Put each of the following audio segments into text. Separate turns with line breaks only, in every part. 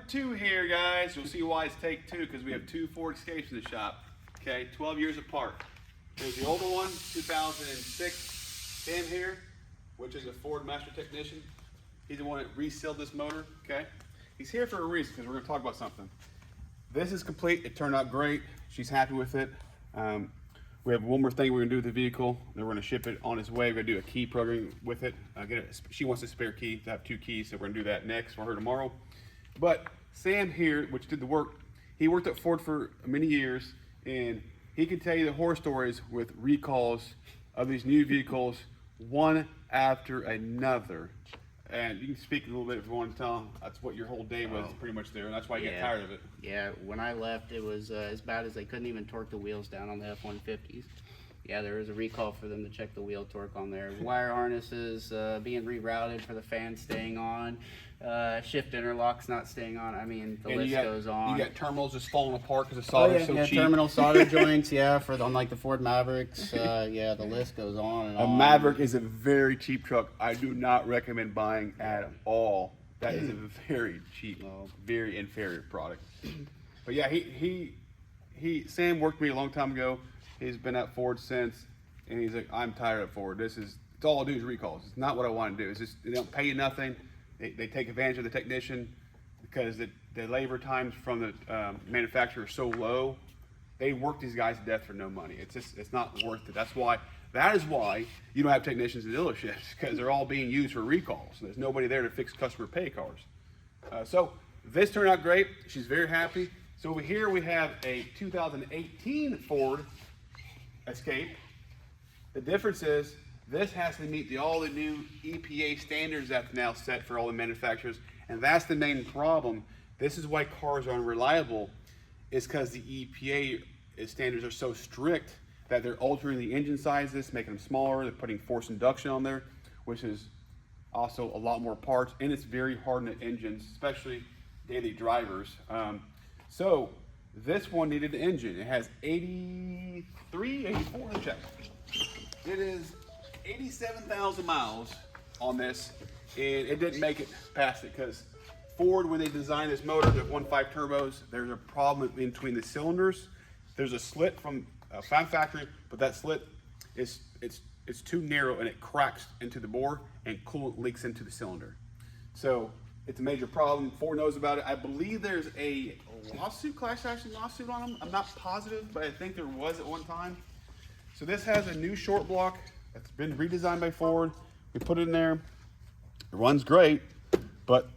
2 here, guys. You'll see why it's take 2, because we have 2 Ford Escapes in the shop. Okay, 12 years apart. There's the older one, 2006. Sam here, which is a Ford master technician. He's the one that resealed this motor. Okay, he's here for a reason, because we're going to talk about something. This is complete. It turned out great. She's happy with it. We have one more thing we're going to do with the vehicle. Then we're going to ship it on its way. We're going to do a key programming with it. She wants a spare key to have 2 keys, so we're going to do that next for her tomorrow. But Sam here, which did the work, he worked at Ford for many years, and he can tell you the horror stories with recalls of these new vehicles, one after another. And you can speak a little bit if you want to tell him. That's what your whole day was pretty much there, and that's why you get tired of it.
Yeah, when I left, it was as bad as they couldn't even torque the wheels down on the F-150s. Yeah, there was a recall for them to check the wheel torque on there. Wire harnesses being rerouted for the fan staying on, shift interlocks not staying on. I mean, the list goes on.
You got terminals just falling apart because the solder's so cheap.
Terminal solder joints, on like the Ford Mavericks. Yeah, the list goes on and on.
A Maverick is a very cheap truck. I do not recommend buying at all. That is a very cheap, very inferior product. But yeah, Sam worked with me a long time ago. He's been at Ford since, and he's like, I'm tired of Ford. It's all I do is recalls. It's not what I want to do. It's just, they don't pay you nothing. They take advantage of the technician because the labor times from the manufacturer are so low. They work these guys to death for no money. It's not worth it. That is why you don't have technicians in dealerships, because they're all being used for recalls. There's nobody there to fix customer pay cars. So this turned out great. She's very happy. So over here we have a 2018 Ford Escape. The difference is this has to meet all the new EPA standards that's now set for all the manufacturers, and that's the main problem. This is why cars are unreliable, is because the EPA standards are so strict that they're altering the engine sizes, making them smaller. They're putting forced induction on there, which is also a lot more parts, and it's very hard on the engines, especially daily drivers. So this one needed an engine. It has 84, let's check. It is 87,000 miles on this, and it didn't make it past it because Ford, when they designed this motor, the 1.5 turbos, there's a problem in between the cylinders. There's a slit from factory, but that slit it's too narrow and it cracks into the bore and coolant leaks into the cylinder. So it's a major problem. Ford knows about it. I believe there's a class action lawsuit on them. I'm not positive, but I think there was at one time. So this has a new short block that's been redesigned by Ford. We put it in there. It runs great, but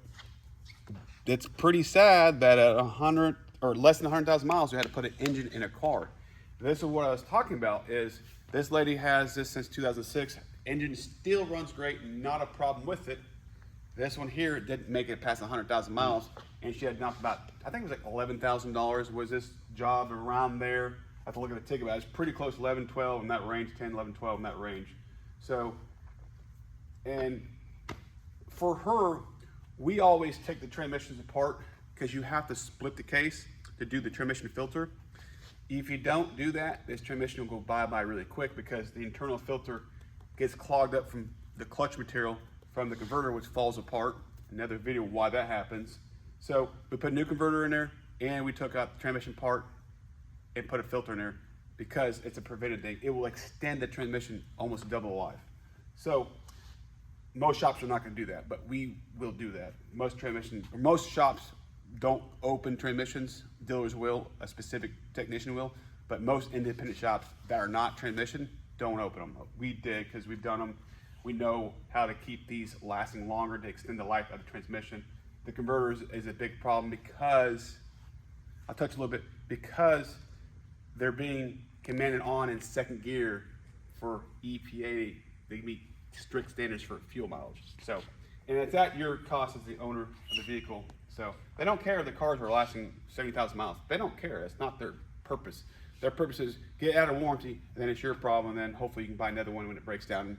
it's pretty sad that at 100 or less than 100,000 miles, we had to put an engine in a car. This is what I was talking about. Is this lady has this since 2006. Engine still runs great, not a problem with it. This one here didn't make it past 100,000 miles, and she had enough about, I think it was like $11,000 was this job around there. I have to look at the ticket, but it's pretty close to 11, 12 in that range, 10, 11, 12 in that range. So, and for her, we always take the transmissions apart because you have to split the case to do the transmission filter. If you don't do that, this transmission will go bye-bye really quick because the internal filter gets clogged up from the clutch material from the converter, which falls apart. Another video why that happens. So we put a new converter in there, and we took out the transmission part and put a filter in there because it's a preventive thing. It will extend the transmission almost double the life. So most shops are not going to do that, but we will do that. Most shops don't open transmissions. Dealers will, a specific technician will, but most independent shops that are not transmission don't open them. We did because we've done them. We know how to keep these lasting longer to extend the life of the transmission. The converter is a big problem because, I'll touch a little bit, because they're being commanded on in second gear for EPA. They meet strict standards for fuel mileage. So, and it's at your cost as the owner of the vehicle. So they don't care if the cars are lasting 70,000 miles. They don't care. That's not their purpose. Their purpose is get out of warranty, and then it's your problem, and then hopefully you can buy another one when it breaks down in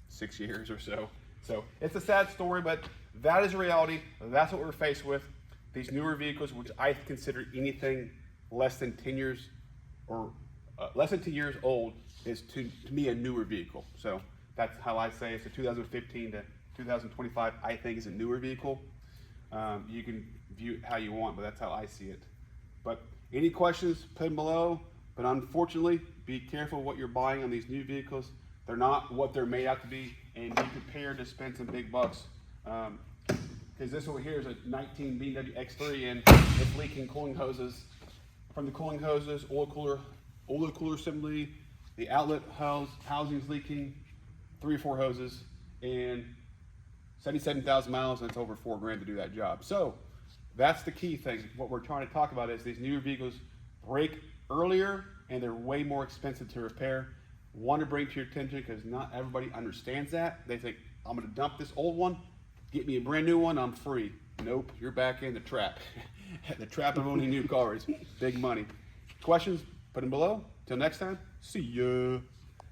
6 years or so. So it's a sad story, but that is a reality. That's what we're faced with. These newer vehicles, which I consider anything less than 10 years or less than 10 years old, is to me a newer vehicle. So that's how I say it's a 2015 to 2025, I think is a newer vehicle. You can view it how you want, but that's how I see it. But any questions, put them below. But unfortunately, be careful what you're buying on these new vehicles. They're not what they're made out to be, and be prepared to spend some big bucks. Because this over here is a 19 BMW X3, and it's leaking cooling hoses. From the cooling hoses, oil cooler assembly, the outlet housing's leaking, 3 or 4 hoses, and 77,000 miles, and it's over $4,000 to do that job. So that's the key thing. What we're trying to talk about is these newer vehicles break earlier, and they're way more expensive to repair. Want to bring to your attention because not everybody understands that. They think, I'm going to dump this old one, get me a brand new one, I'm free. Nope, you're back in the trap. The trap of owning new cars. Big money. Questions? Put them below. Till next time, see ya.